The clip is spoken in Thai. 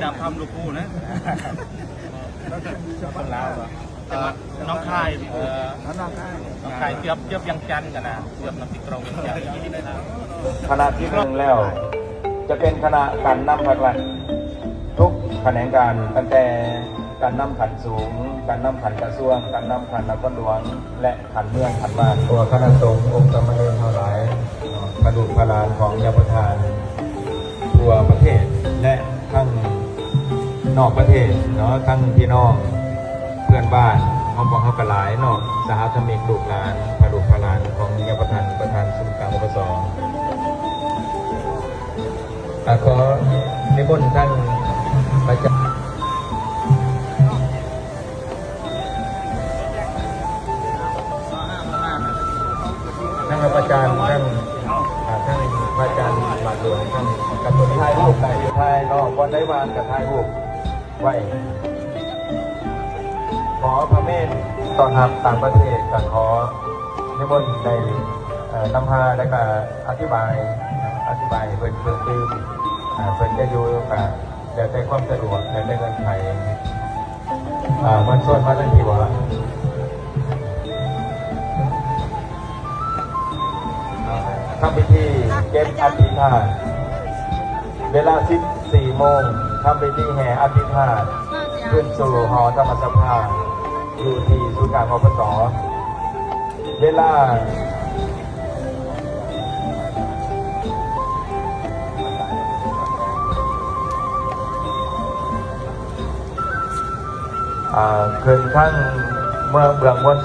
ดับทำลูกคู่นะคนลาวน้องคายน้องคายเทียบยังจันกันนะเทียบน้ำพริกตรงยังคณะที่หนึ่งแล้ว จะเป็นคณะการนำผักหลักทุกแขนงการตั้งแต่การนำขันสูงการนำขันกระทรวงการนำขันนครหลวงและขันเมืองขันบ้านตัวคณะสงฆ์องค์สมณเณรเท่าไหร่กระดูกพลานของยาประทานทั่วประเทศและทั้งนอกประเทศเนาะทั้งพี่น้องเพื่อนบ้านของเขากระหลายเนาะสหธรรมิกลูกหลานกระดูกพลานของยาประทานประธานสุนทรปสขอนิมนต์ท่านพระเจ้าท่านพระอาจารย์ท่านพระอาจารย์บาทหลวงท่านกับตัวท้ายรูปไทยนอกวันได้วานกับท้ายรูปไว้ขอพระเมตตอนรับต่างประเทศกับขอนิมนต์ในนำพาและก็อธิบายเพื่อนตื่นเพื่อนจะอยู่กับเดี๋ยวได้ความสะดวกเดี๋ยวได้เงินไขมันส่วนมาทันทีว่าทำพิธีเก็บอธิษฐานเวลา14 โมงทำพิธีแห่อธิษฐานขึ้นสู่หอธรรมสภาอยู่ที่ศูนย์การมปสเวลาขึ้นทั้งเมืองบน